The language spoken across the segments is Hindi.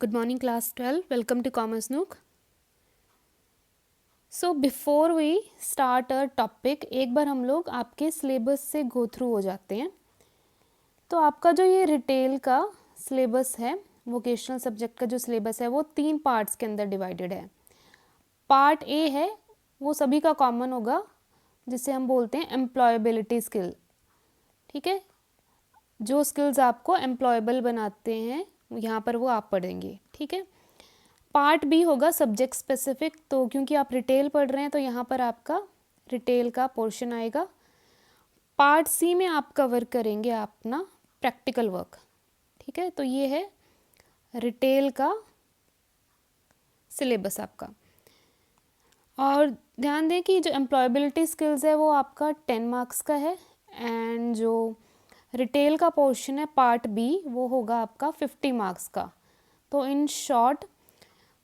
Good morning, class 12. Welcome to Commerce Nook. So before we start our topic, एक बार हम लोग आपके सिलेबस से गो थ्रू हो जाते हैं. तो आपका जो ये रिटेल का सिलेबस है, वोकेशनल सब्जेक्ट का जो सिलेबस है वो 3 पार्ट्स के अंदर डिवाइडेड है. पार्ट ए है वो सभी का कॉमन होगा, जिसे हम बोलते हैं एम्प्लॉयबिलिटी स्किल. ठीक है, जो स्किल्स आपको एम्प्लॉयबल बनाते हैं यहाँ पर वो आप पढ़ेंगे. ठीक है. पार्ट बी होगा सब्जेक्ट स्पेसिफिक. तो क्योंकि आप रिटेल पढ़ रहे हैं तो यहाँ पर आपका रिटेल का पोर्शन आएगा. पार्ट सी में आप कवर करेंगे अपना प्रैक्टिकल वर्क. ठीक है, तो ये है रिटेल का सिलेबस आपका. और ध्यान दें कि जो एम्प्लॉयबिलिटी स्किल्स है वो आपका 10 मार्क्स का है, एंड जो रिटेल का पोर्शन है पार्ट बी वो होगा आपका 50 मार्क्स का. तो इन शॉर्ट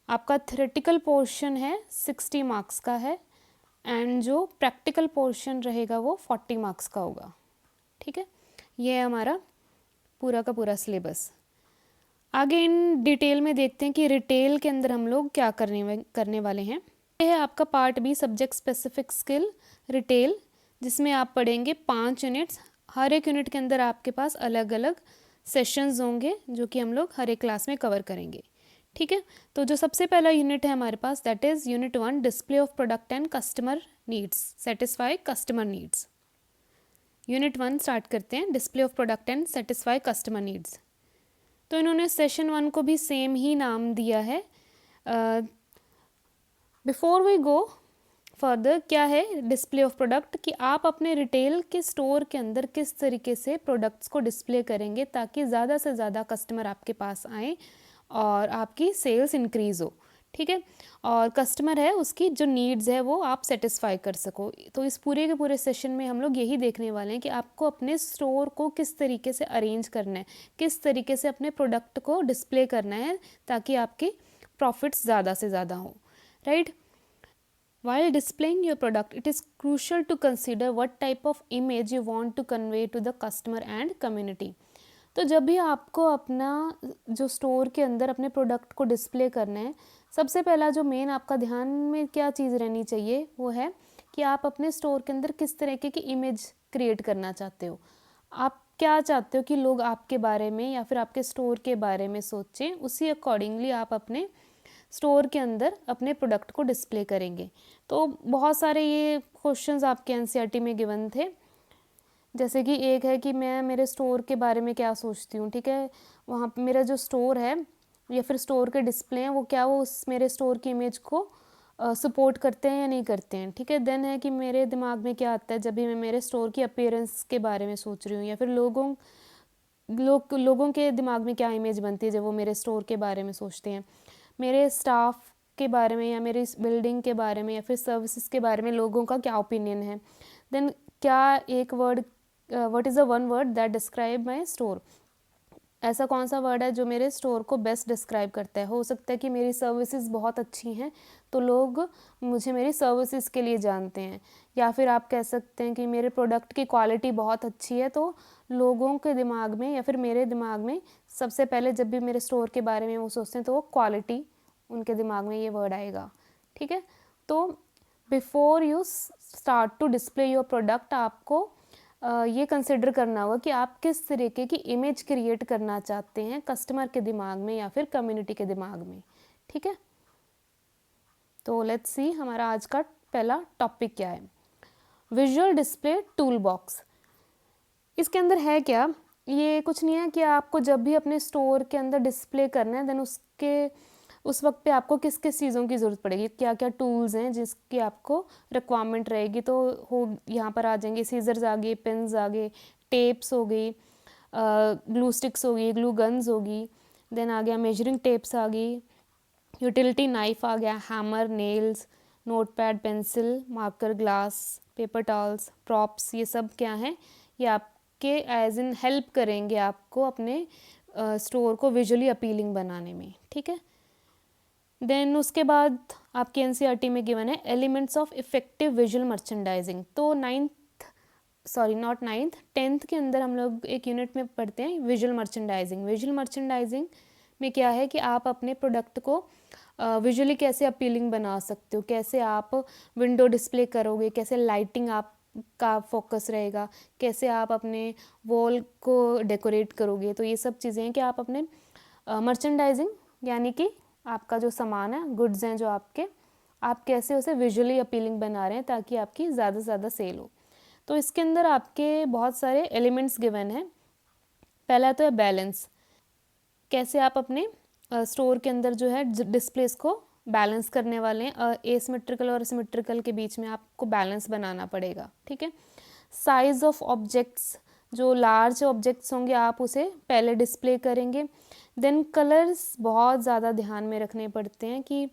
आपका थ्योरेटिकल पोर्शन है 60 मार्क्स का है, एंड जो प्रैक्टिकल पोर्शन रहेगा वो 40 मार्क्स का होगा. ठीक है, ये है हमारा पूरा का पूरा सिलेबस. आगे इन डिटेल में देखते हैं कि रिटेल के अंदर हम लोग क्या करने वाले हैं. ये है आपका part be subject specific skill retail, जिसमें आप पढ़ेंगे 5 यूनिट्स. हर एक यूनिट के अंदर आपके पास अलग अलग सेशंस होंगे जो कि हम लोग हर एक क्लास में कवर करेंगे. ठीक है, तो जो सबसे पहला यूनिट है हमारे पास that is unit 1 display of product and customer needs, satisfy customer needs. Unit 1 start करते हैं, display of product and satisfy customer needs. तो इन्होंने सेशन 1 को भी सेम ही नाम दिया है. बिफोर वी गो फर्दर, क्या है डिस्प्ले ऑफ प्रोडक्ट, कि आप अपने रिटेल के स्टोर के अंदर किस तरीके से प्रोडक्ट्स को डिस्प्ले करेंगे ताकि ज़्यादा से ज़्यादा कस्टमर आपके पास आएँ और आपकी सेल्स इंक्रीज़ हो. ठीक है, और कस्टमर है उसकी जो नीड्स है वो आप सेटिस्फाई कर सको. तो इस पूरे के पूरे सेशन में हम लोग यही देखने वाले हैं कि आपको अपने स्टोर को किस तरीके से अरेंज करना है, किस तरीके से अपने प्रोडक्ट को डिस्प्ले करना है ताकि आपके प्रॉफिट्स ज़्यादा से ज़्यादा हों. Right. While displaying your product, it is crucial to consider what type of image you want to convey to the customer and community. तो जब भी आपको अपना जो स्टोर के अंदर अपने प्रोडक्ट को डिस्प्ले करना है, सबसे पहला जो मेन आपका ध्यान में क्या चीज़ रहनी चाहिए वो है कि आप अपने स्टोर के अंदर किस तरीके की इमेज क्रिएट करना चाहते हो. आप क्या चाहते हो कि लोग आपके बारे में या फिर आपके स्टोर के बारे में सोचें, उसी अकॉर्डिंगली आप अपने स्टोर के अंदर अपने प्रोडक्ट को डिस्प्ले करेंगे. तो बहुत सारे ये क्वेश्चंस आपके एनसीईआरटी में गिवन थे. जैसे कि एक है कि मैं मेरे स्टोर के बारे में क्या सोचती हूँ. ठीक है, वहाँ पे मेरा जो स्टोर है या फिर स्टोर के डिस्प्ले हैं वो क्या वो उस मेरे स्टोर की इमेज को सपोर्ट करते हैं या नहीं करते हैं. ठीक है, देन है कि मेरे दिमाग में क्या आता है जब भी मैं मेरे स्टोर की अपीयरेंस के बारे में सोच रही हूँ, या फिर लोगों के दिमाग में क्या इमेज बनती है जब वो मेरे स्टोर के बारे में सोचते हैं, मेरे स्टाफ के बारे में या मेरी बिल्डिंग के बारे में या फिर सर्विसेज के बारे में लोगों का क्या ओपिनियन है. देन क्या एक word, what is the one word that describe my store, ऐसा कौन सा वर्ड है जो मेरे स्टोर को बेस्ट डिस्क्राइब करता है. हो सकता है कि मेरी सर्विसेज बहुत अच्छी हैं तो लोग मुझे मेरी सर्विसेज के लिए जानते हैं, या फिर आप कह सकते हैं कि मेरे प्रोडक्ट की क्वालिटी बहुत अच्छी है तो लोगों के दिमाग में या फिर मेरे दिमाग में सबसे पहले जब भी मेरे स्टोर के बारे में वो सोचते हैं तो वो क्वालिटी उनके दिमाग में ये वर्ड आएगा. ठीक है, तो before you start to display your product आपको ये कंसिडर करना होगा कि आप किस तरीके की इमेज क्रिएट करना चाहते हैं कस्टमर के दिमाग में या फिर कम्युनिटी के दिमाग में. ठीक है, तो लेट्स सी हमारा आज का पहला टॉपिक क्या है. Visual display tool box. इसके अंदर है क्या, ये कुछ नहीं है कि आपको जब भी अपने स्टोर के अंदर डिस्प्ले करना है देन उस वक्त पे आपको किस किस चीज़ों की ज़रूरत पड़ेगी, क्या क्या टूल्स हैं जिसकी आपको रिक्वायरमेंट रहेगी. तो हो यहाँ पर आ जाएंगे सीजर्स आ गए, पेन्स आ गए, टेप्स हो गई, ग्लू स्टिक्स हो गई, ग्लू गन्स होगी, देन आ गया मेजरिंग टेप्स आ गई, यूटिलिटी नाइफ आ गया, hammer, nails, note pad, pencil, marker, glass, paper towels, props. ये सब क्या हैं, ये आपके एज इन हेल्प करेंगे आपको अपने स्टोर को विजुअली अपीलिंग बनाने में. ठीक है, देन उसके बाद आपके एनसीईआरटी में गिवन है elements of effective visual merchandising. तो 10th के अंदर हम लोग एक यूनिट में पढ़ते हैं विजुअल मर्चेंडाइजिंग. विजुअल मर्चेंडाइजिंग में क्या है कि आप अपने प्रोडक्ट को विजुअली कैसे अपीलिंग बना सकते हो, कैसे आप विंडो डिस्प्ले करोगे, कैसे लाइटिंग आप का फोकस रहेगा, कैसे आप अपने वॉल को डेकोरेट करोगे। तो ये सब चीज़ें हैं कि आप अपने मर्चेंडाइजिंग यानी कि आपका जो सामान है, गुड्स हैं जो आपके, आप कैसे उसे विजुअली अपीलिंग बना रहे हैं ताकि आपकी ज़्यादा से ज़्यादा सेल हो। तो इसके अंदर आपके बहुत सारे एलिमेंट्स गिवन हैं। पहला तो है बैलेंस, कैसे आप अपने स्टोर के अंदर जो है डिस्प्लेस को बैलेंस करने वाले हैं। एसिमेट्रिकल और सिमेट्रिकल के बीच में आपको बैलेंस बनाना पड़ेगा, ठीक है। साइज़ ऑफ ऑब्जेक्ट्स, जो लार्ज ऑब्जेक्ट्स होंगे आप उसे पहले डिस्प्ले करेंगे। देन कलर्स बहुत ज़्यादा ध्यान में रखने पड़ते हैं कि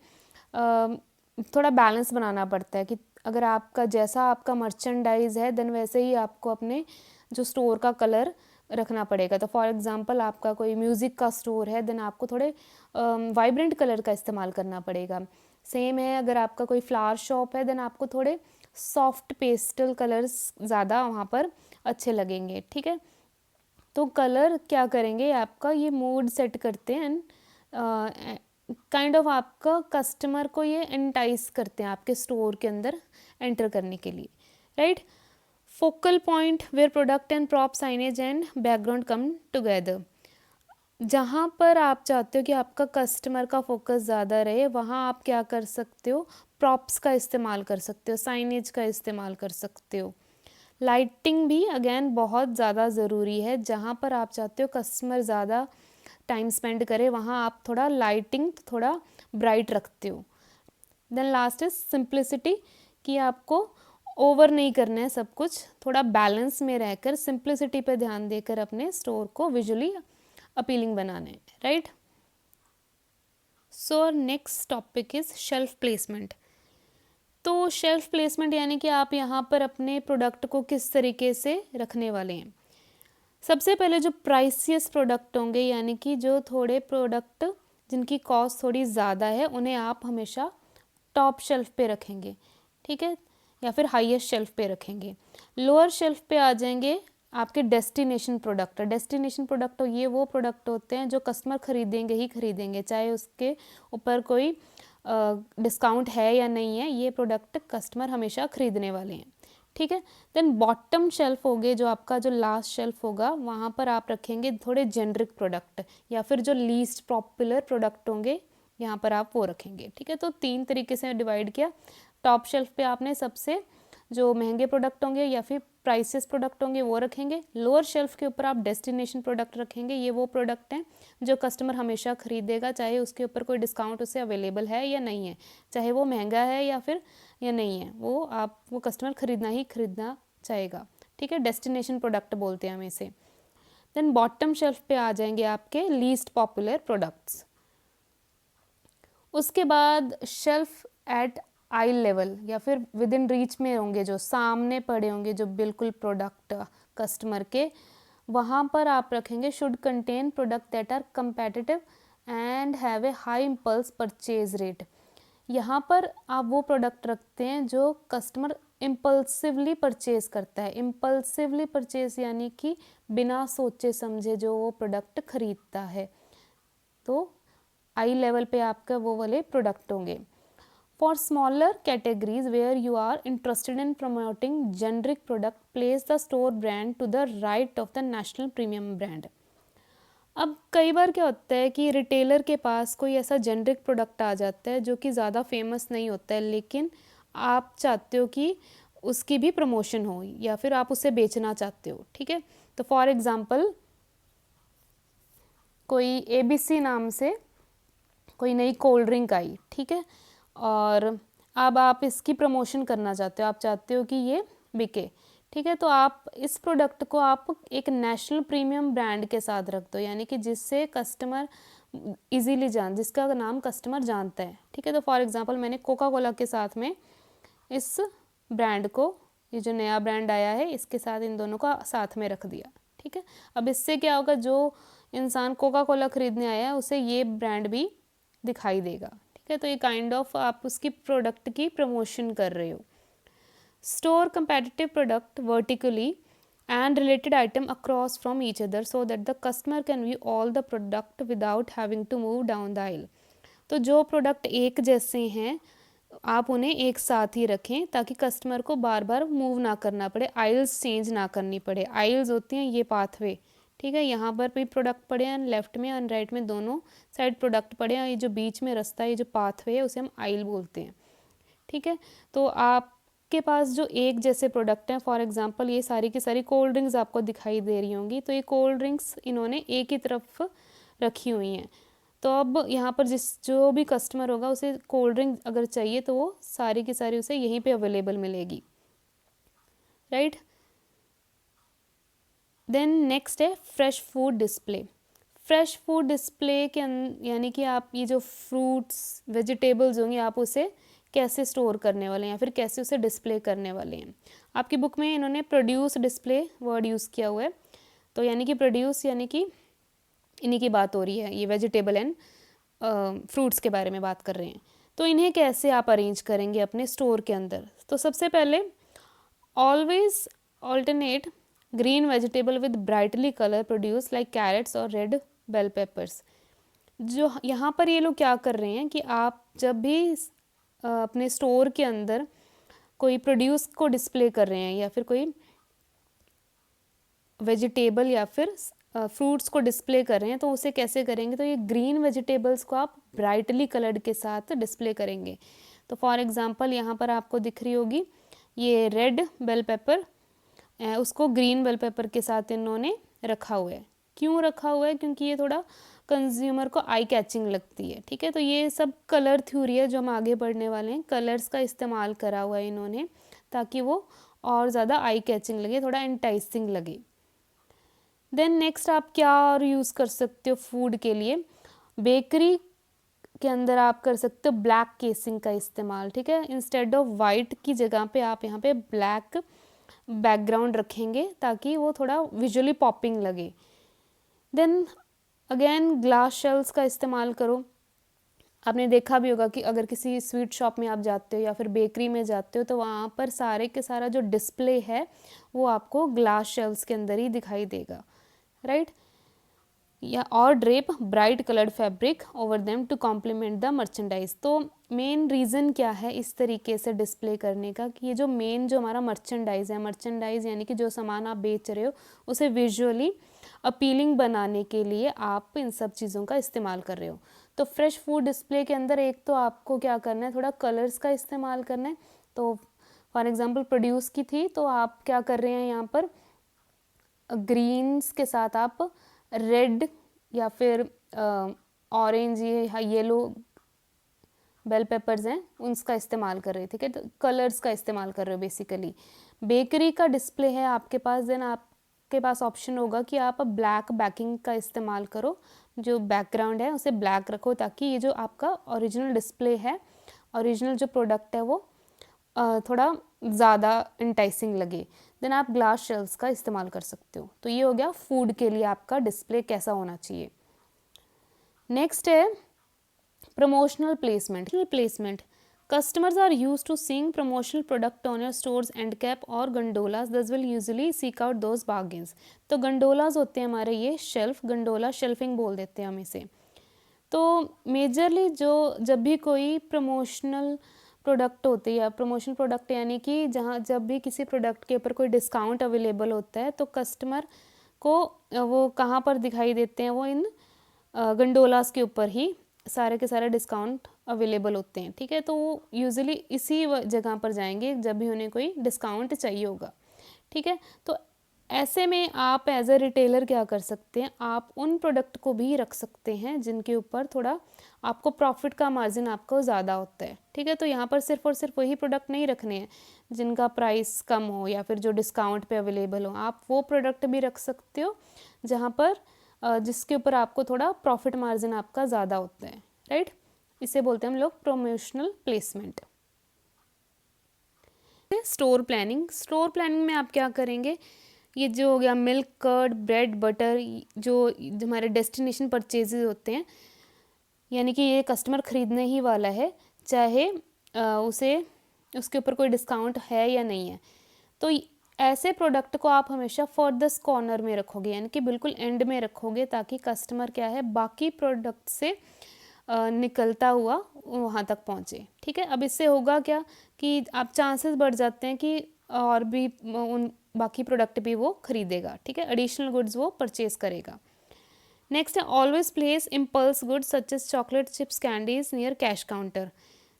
थोड़ा बैलेंस बनाना पड़ता है कि अगर आपका जैसा आपका मर्चेंडाइज है देन वैसे ही आपको अपने जो स्टोर का कलर रखना पड़ेगा। तो फॉर एग्जांपल आपका कोई म्यूज़िक का स्टोर है देन आपको थोड़े वाइब्रेंट कलर का इस्तेमाल करना पड़ेगा। सेम है अगर आपका कोई फ्लावर शॉप है देन आपको थोड़े सॉफ्ट पेस्टल कलर्स ज़्यादा वहाँ पर अच्छे लगेंगे, ठीक है। तो कलर क्या करेंगे, आपका ये मूड सेट करते हैं, काइंड ऑफ आपका कस्टमर को ये एंटाइस करते हैं आपके स्टोर के अंदर एंटर करने के लिए, right. Focal point where product and prop signage and background come together, जहाँ पर आप चाहते हो कि आपका कस्टमर का फोकस ज़्यादा रहे वहाँ आप क्या कर सकते हो, प्रॉप्स का इस्तेमाल कर सकते हो, साइनेज का इस्तेमाल कर सकते हो। लाइटिंग भी अगेन बहुत ज़्यादा ज़रूरी है, जहाँ पर आप चाहते हो कस्टमर ज़्यादा टाइम स्पेंड करे वहाँ आप थोड़ा लाइटिंग थोड़ा ब्राइट रखते हो। देन लास्ट इज सिंप्लिसिटी, कि आपको ओवर नहीं करना है सब कुछ, थोड़ा बैलेंस में रहकर सिंप्लिसिटी पे ध्यान देकर अपने स्टोर को विजुअली अपीलिंग बनाना है, right. So next topic is shelf placement. तो शेल्फ प्लेसमेंट यानी कि आप यहाँ पर अपने प्रोडक्ट को किस तरीके से रखने वाले हैं। सबसे पहले जो प्राइसियस प्रोडक्ट होंगे यानी कि जो थोड़े प्रोडक्ट जिनकी कॉस्ट थोड़ी ज़्यादा है उन्हें आप हमेशा टॉप शेल्फ पे रखेंगे, ठीक है, या फिर हाईएस्ट शेल्फ पे रखेंगे। लोअर शेल्फ पे आ जाएंगे आपके डेस्टिनेशन प्रोडक्ट। डेस्टिनेशन प्रोडक्ट ये वो प्रोडक्ट होते हैं जो कस्टमर खरीदेंगे ही खरीदेंगे, चाहे उसके ऊपर कोई डिस्काउंट है या नहीं है, ये प्रोडक्ट कस्टमर हमेशा खरीदने वाले हैं, ठीक है। देन बॉटम शेल्फ होगे, जो आपका जो लास्ट शेल्फ होगा वहाँ पर आप रखेंगे थोड़े जेनरिक प्रोडक्ट या फिर जो लीस्ट पॉपुलर प्रोडक्ट होंगे यहाँ पर आप वो रखेंगे, ठीक है। तो 3 तरीके से डिवाइड किया। टॉप शेल्फ पे आपने सबसे जो महंगे प्रोडक्ट होंगे या फिर प्राइसेस प्रोडक्ट होंगे वो रखेंगे। लोअर शेल्फ के ऊपर आप डेस्टिनेशन प्रोडक्ट रखेंगे, ये वो प्रोडक्ट हैं जो कस्टमर हमेशा खरीदेगा, चाहे उसके ऊपर कोई डिस्काउंट उसे अवेलेबल है या नहीं है, चाहे वो महंगा है या फिर या नहीं है, वो कस्टमर खरीदना ही खरीदना चाहेगा, ठीक है। डेस्टिनेशन प्रोडक्ट बोलते हैं हम इसे। देन बॉटम शेल्फ पे आ जाएंगे आपके लीस्ट पॉपुलर प्रोडक्ट्स। उसके बाद शेल्फ एट आई लेवल या फिर विद इन रीच में होंगे, जो सामने पड़े होंगे जो बिल्कुल प्रोडक्ट कस्टमर के, वहाँ पर आप रखेंगे should contain product that are competitive and have a high impulse purchase rate. यहाँ पर आप वो प्रोडक्ट रखते हैं जो कस्टमर इम्पल्सिवली परचेज करता है। इम्पल्सिवली परचेज यानी कि बिना सोचे समझे जो वो प्रोडक्ट खरीदता है, तो आई लेवल पे आपका वो वाले प्रोडक्ट होंगे। For smaller categories where you are interested in promoting generic product, place the store brand to the right of the national premium brand. अब कई बार क्या होता है कि रिटेलर के पास कोई ऐसा जेनरिक प्रोडक्ट आ जाता है जो कि ज़्यादा फेमस नहीं होता है, लेकिन आप चाहते हो कि उसकी भी प्रमोशन हो या फिर आप उसे बेचना चाहते हो, ठीक है। तो फॉर एग्ज़ाम्पल कोई ABC नाम से कोई नई कोल्ड ड्रिंक आई, ठीक है, और अब आप इसकी प्रमोशन करना चाहते हो, आप चाहते हो कि ये बिके, ठीक है। तो आप इस प्रोडक्ट को आप एक नेशनल प्रीमियम ब्रांड के साथ रख दो, यानी कि जिससे कस्टमर इजीली जिसका नाम कस्टमर जानता है, ठीक है। तो फॉर एग्जांपल मैंने कोका कोला के साथ में इस ब्रांड को, ये जो नया ब्रांड आया है इसके साथ इन दोनों का साथ में रख दिया, ठीक है। अब इससे क्या होगा, जो इंसान कोका कोला खरीदने आया है उसे ये ब्रांड भी दिखाई देगा, ठीक है। तो ये काइंड ऑफ आप उसकी प्रोडक्ट की प्रमोशन कर रहे हो। Store competitive product vertically and related item across from each other so that the customer can view all the product without having to move down the aisle. तो जो प्रोडक्ट एक जैसे हैं आप उन्हें एक साथ ही रखें ताकि कस्टमर को बार बार मूव ना करना पड़े, आइल्स चेंज ना करनी पड़े। आइल्स होती हैं ये पाथवे, ठीक है, यहाँ पर भी प्रोडक्ट पड़े हैं, लेफ्ट में और राइट में दोनों साइड प्रोडक्ट पड़े हैं, ये जो बीच में रास्ता है, ये जो पाथवे है उसे हम आइल बोलते हैं, ठीक है। तो आपके पास जो एक जैसे प्रोडक्ट हैं, फॉर एग्जांपल ये सारी की सारी कोल्ड ड्रिंक्स आपको दिखाई दे रही होंगी, तो ये कोल्ड ड्रिंक्स इन्होंने एक ही तरफ रखी हुई हैं। तो अब यहाँ पर जो भी कस्टमर होगा उसे कोल्ड ड्रिंक अगर चाहिए तो वो सारी की सारी उसे यहीं पे अवेलेबल मिलेगी, राइट। देन नेक्स्ट है fresh food display. Fresh food display के यानी कि आप ये जो फ्रूट्स वेजिटेबल्स होंगे आप उसे कैसे स्टोर करने वाले हैं या फिर कैसे उसे डिस्प्ले करने वाले हैं। आपकी बुक में इन्होंने प्रोड्यूस डिस्प्ले वर्ड यूज़ किया हुआ है, तो यानी कि प्रोड्यूस यानी कि इन्हीं की बात हो रही है, ये वेजिटेबल एंड फ्रूट्स के बारे में बात कर रहे हैं। तो इन्हें कैसे आप अरेंज करेंगे अपने स्टोर के अंदर। तो सबसे पहले always alternate green vegetable with brightly colour produce like carrots और रेड बेल पेपर्स। जो यहाँ पर ये लोग क्या कर रहे हैं कि आप जब भी अपने स्टोर के अंदर कोई प्रोड्यूस को डिस्प्ले कर रहे हैं या फिर कोई वेजिटेबल या फिर फ्रूट्स को डिस्प्ले कर रहे हैं तो उसे कैसे करेंगे, तो ये ग्रीन वेजिटेबल्स को आप ब्राइटली कलर्ड के साथ डिस्प्ले करेंगे। तो फॉर एग्जांपल यहाँ पर आपको दिख रही होगी ये रेड बेल पेपर, उसको ग्रीन बेल पेपर के साथ इन्होंने रखा हुआ है। क्यों रखा हुआ है, क्योंकि ये थोड़ा कंज्यूमर को आई कैचिंग लगती है, ठीक है। तो ये सब कलर थ्योरी है जो हम आगे बढ़ने वाले हैं, कलर्स का इस्तेमाल करा हुआ है इन्होंने ताकि वो और ज़्यादा आई कैचिंग लगे, थोड़ा एंटाइसिंग लगे। देन नेक्स्ट आप क्या और यूज़ कर सकते हो फूड के लिए, बेकरी के अंदर आप कर सकते हो ब्लैक केसिंग का इस्तेमाल, ठीक है। इंस्टेड ऑफ वाइट की जगह पे आप यहाँ पे ब्लैक बैकग्राउंड रखेंगे ताकि वो थोड़ा विजुअली पॉपिंग लगे। देन अगेन ग्लास शेल्स का इस्तेमाल करो। आपने देखा भी होगा कि अगर किसी स्वीट शॉप में आप जाते हो या फिर बेकरी में जाते हो तो वहाँ पर सारे के सारा जो डिस्प्ले है वो आपको ग्लास शेल्स के अंदर ही दिखाई देगा, राइट। या और drape bright coloured fabric over them to complement the merchandise. तो मेन रीज़न क्या है इस तरीके से डिस्प्ले करने का कि ये जो मेन जो हमारा मर्चेंडाइज है, मर्चेंडाइज यानी कि जो सामान आप बेच रहे हो उसे विजुअली अपीलिंग बनाने के लिए आप इन सब चीज़ों का इस्तेमाल कर रहे हो। तो फ्रेश फूड डिस्प्ले के अंदर एक तो आपको क्या करना है, थोड़ा कलर्स का इस्तेमाल करना है। तो फॉर एग्जांपल प्रोड्यूस की थी तो आप क्या कर रहे हैं, यहाँ पर ग्रीन्स के साथ आप रेड या फिर ऑरेंज येलो बेल पेपर्स हैं उनका इस्तेमाल कर रहे हैं, ठीक है। तो कलर्स का इस्तेमाल कर रहे हो बेसिकली। बेकरी का डिस्प्ले है आपके पास, देन आपके पास ऑप्शन होगा कि आप ब्लैक बैकिंग का इस्तेमाल करो, जो बैकग्राउंड है उसे ब्लैक रखो ताकि ये जो आपका ओरिजिनल डिस्प्ले है, ओरिजिनल जो प्रोडक्ट है वो थोड़ा ज़्यादा इंटाइसिंग लगे। देन आप ग्लास शेल्फ्स का इस्तेमाल कर सकते हो। तो ये हो गया फूड के लिए आपका डिस्प्ले कैसा होना चाहिए। नेक्स्ट है promotional placement. Customers are used to seeing promotional product on your store's end cap और गंडोलास, thus will usually seek out those bargains। तो गंडोलास होते हैं हमारे ये शेल्फ, गंडोला शेल्फिंग बोल देते हैं हम इसे। तो मेजरली जो जब भी कोई प्रमोशनल प्रोडक्ट होते हैं या प्रमोशनल प्रोडक्ट यानी कि जहाँ जब भी किसी प्रोडक्ट के ऊपर कोई डिस्काउंट अवेलेबल होता है तो कस्टमर को वो कहाँ पर दिखाई देते हैं, वो इन गंडोलास के ऊपर ही सारे के सारे डिस्काउंट अवेलेबल होते हैं, ठीक है। तो वो यूजुअली इसी जगह पर जाएंगे जब भी उन्हें कोई डिस्काउंट चाहिए होगा, ठीक है। तो ऐसे में आप एज अ रिटेलर क्या कर सकते हैं, आप उन प्रोडक्ट को भी रख सकते हैं जिनके ऊपर थोड़ा आपको प्रॉफिट का मार्जिन आपको ज़्यादा होता है, ठीक है। तो यहाँ पर सिर्फ और सिर्फ वही प्रोडक्ट नहीं रखने हैं जिनका प्राइस कम हो या फिर जो डिस्काउंट पे अवेलेबल हो, आप वो प्रोडक्ट भी रख सकते हो जहाँ पर जिसके ऊपर आपको थोड़ा प्रॉफिट मार्जिन आपका ज़्यादा होता है, राइट। इसे बोलते हैं हम लोग प्रमोशनल प्लेसमेंट। स्टोर प्लानिंग में आप क्या करेंगे, ये जो हो गया मिल्क, कर्ड, ब्रेड, बटर, जो हमारे डेस्टिनेशन परचेजेज होते हैं यानी कि ये कस्टमर ख़रीदने ही वाला है चाहे उसे उसके ऊपर कोई डिस्काउंट है या नहीं है। तो ऐसे प्रोडक्ट को आप हमेशा फर्दस्ट कॉर्नर में रखोगे, यानी कि बिल्कुल एंड में रखोगे, ताकि कस्टमर क्या है बाकी प्रोडक्ट से निकलता हुआ वहाँ तक पहुँचे। ठीक है, अब इससे होगा क्या कि आप चांसेस बढ़ जाते हैं कि और भी उन बाकी प्रोडक्ट भी वो खरीदेगा। ठीक है, एडिशनल गुड्स वो परचेज करेगा। नेक्स्ट है always place impulse goods such as chocolate chips candies near cash counter.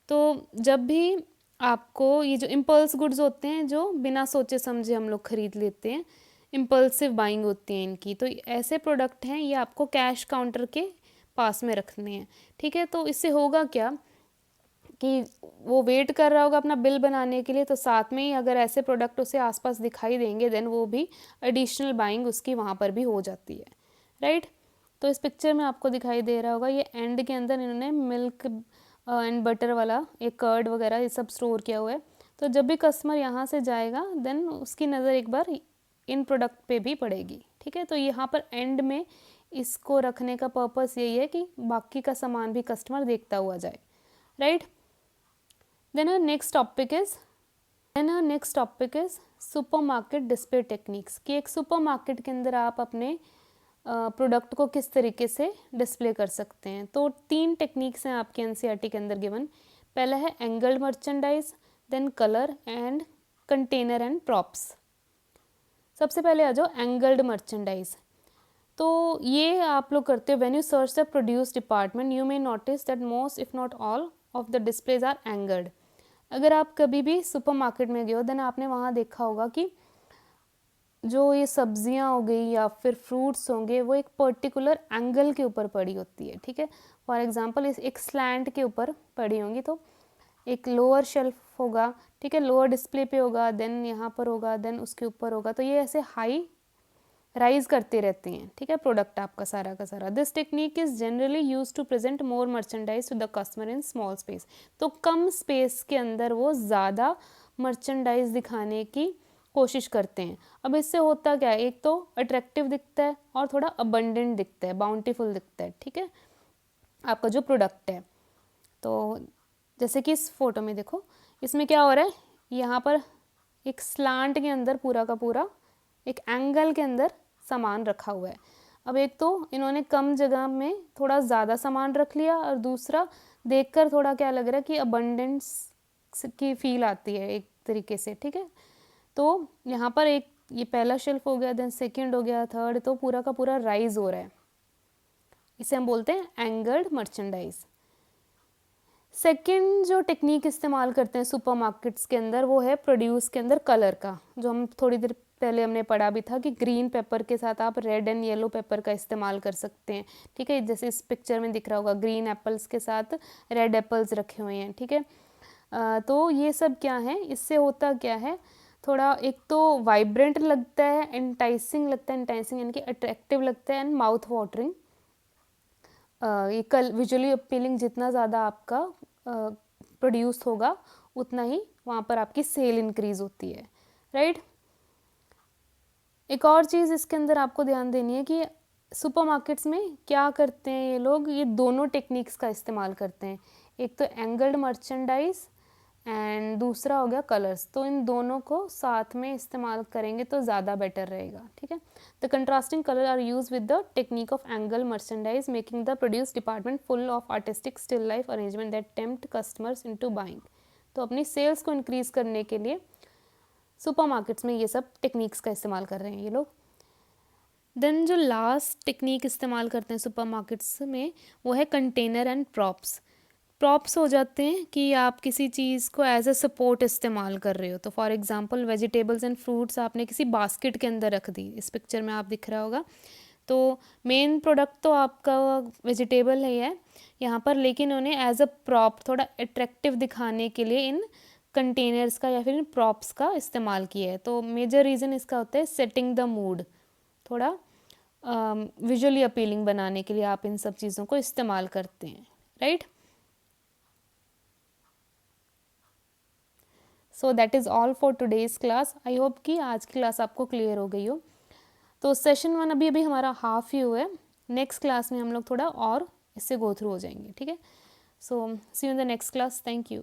तो जब भी आपको ये जो इम्पल्स गुड्स होते हैं जो बिना सोचे समझे हम लोग खरीद लेते हैं, इम्पल्सिव बाइंग होती है इनकी, तो ऐसे प्रोडक्ट हैं ये आपको कैश काउंटर के पास में रखने हैं। ठीक है, तो इससे होगा क्या कि वो वेट कर रहा होगा अपना बिल बनाने के लिए, तो साथ में ही अगर ऐसे प्रोडक्ट उसे आसपास दिखाई देंगे देन वो भी एडिशनल बाइंग उसकी वहाँ पर भी हो जाती है। राइट, तो इस पिक्चर में आपको दिखाई दे रहा होगा ये एंड के अंदर इन्होंने मिल्क एंड बटर वाला एक कर्ड वगैरह ये सब स्टोर किया हुआ है। तो जब भी कस्टमर यहाँ से जाएगा देन उसकी नज़र एक बार इन प्रोडक्ट पे भी पड़ेगी। ठीक है, तो यहाँ पर एंड में इसको रखने का पर्पस यही है कि बाकी का सामान भी कस्टमर देखता हुआ जाए। Right, then our next topic is supermarket display techniques, कि एक सुपरमार्केट के अंदर आप अपने प्रोडक्ट को किस तरीके से डिस्प्ले कर सकते हैं। तो 3 टेक्निक्स हैं आपके एनसीईआरटी के अंदर गिवन। पहला है angled merchandise, then colour and container and props. सबसे पहले आ जाओ एंगल्ड मर्चेंडाइज। तो ये आप लोग करते हो when you search the produce department you may notice that most if not all of the displays are angled. अगर आप कभी भी सुपरमार्केट में गए हो देन आपने वहाँ देखा होगा कि जो ये सब्जियां हो गई या फिर फ्रूट्स होंगे वो एक पर्टिकुलर एंगल के ऊपर पड़ी होती है। ठीक है, फॉर एग्जांपल इस एक स्लैंट के ऊपर पड़ी होंगी, तो एक लोअर शेल्फ होगा, ठीक है, लोअर डिस्प्ले पे होगा, देन यहाँ पर होगा, देन उसके ऊपर होगा, तो ये ऐसे हाई राइज करते रहती हैं। ठीक है, प्रोडक्ट आपका सारा का सारा। This technique is generally use to present more merchandise to the customer in small space. तो कम स्पेस के अंदर वो ज़्यादा मर्चेंडाइज दिखाने की कोशिश करते हैं। अब इससे होता क्या है, एक तो अट्रैक्टिव दिखता है और थोड़ा अबंडेंट दिखता है, बाउंटीफुल दिखता है। ठीक है, आपका जो प्रोडक्ट है। तो जैसे कि इस फोटो में देखो, इसमें क्या हो रहा है, यहाँ पर एक स्लांट के अंदर पूरा का पूरा एक एंगल के अंदर सामान रखा हुआ है। अब एक तो इन्होंने कम जगह में थोड़ा ज़्यादा सामान रख लिया, और दूसरा देखकर थोड़ा क्या लग रहा है कि अबंडेंस की फील आती है एक तरीके से। ठीक है, तो यहाँ पर एक ये पहला शेल्फ हो गया, देन सेकंड हो गया, थर्ड, तो पूरा का पूरा राइज हो रहा है। इसे हम बोलते हैं एंगल्ड मर्चेंडाइज। सेकंड जो टेक्निक इस्तेमाल करते हैं सुपरमार्केट्स के अंदर वो है प्रोड्यूस के अंदर कलर का, जो हम थोड़ी देर पहले हमने पढ़ा भी था कि ग्रीन पेपर के साथ आप रेड एंड येलो पेपर का इस्तेमाल कर सकते हैं। ठीक है, जैसे इस पिक्चर में दिख रहा होगा ग्रीन एप्पल्स के साथ रेड एप्पल्स रखे हुए हैं। ठीक है, तो ये सब क्या है, इससे होता क्या है, थोड़ा एक तो वाइब्रेंट लगता है, एंटाइसिंग लगता है, एंटाइसिंग यानी कि अट्रैक्टिव लगता है, एंड माउथ वाटरिंग। ये विजुअली अपीलिंग जितना ज़्यादा आपका प्रोड्यूस होगा उतना ही वहाँ पर आपकी सेल इंक्रीज होती है। राइट, एक और चीज़ इसके अंदर आपको ध्यान देनी है कि सुपरमार्केट्स में क्या करते हैं ये लोग, ये दोनों टेक्निक्स का इस्तेमाल करते हैं। एक तो एंगल्ड मर्चेंडाइज एंड दूसरा हो गया कलर्स, तो इन दोनों को साथ में इस्तेमाल करेंगे तो ज़्यादा बेटर रहेगा। ठीक है, the contrasting colour are use with the technique of angle merchandise making the produce department full of artistic still life arrangement that tempt customers into buying. तो अपनी सेल्स को इंक्रीज करने के लिए सुपरमार्केट्स में ये सब टेक्निक्स का इस्तेमाल कर रहे हैं ये लोग। देन जो लास्ट टेक्निक इस्तेमाल करते हैं सुपरमार्केट्स में वो है कंटेनर एंड प्रॉप्स। प्रॉप्स हो जाते हैं कि आप किसी चीज़ को एज अ सपोर्ट इस्तेमाल कर रहे हो। तो for example vegetables and fruits आपने किसी बास्केट के अंदर रख दी, इस पिक्चर में आप दिख रहा होगा। तो मेन प्रोडक्ट तो आपका वेजिटेबल ही है यहाँ पर, लेकिन उन्हें एज अ प्रॉप थोड़ा अट्रैक्टिव दिखाने के लिए इन कंटेनर्स का या फिर इन प्रॉप्स का इस्तेमाल किया है। तो मेजर रीज़न इसका होता है सेटिंग द मूड, थोड़ा विजुअली अपीलिंग बनाने के लिए आप इन सब चीज़ों को इस्तेमाल करते हैं। Right, so that is all for today's class. I hope कि आज की क्लास आपको क्लियर हो गई हो। तो सेशन 1 अभी हमारा हाफ ही हुआ है, नेक्स्ट क्लास में हम लोग थोड़ा और इससे गो थ्रू हो जाएंगे। ठीक है, so see you in the next class, thank you.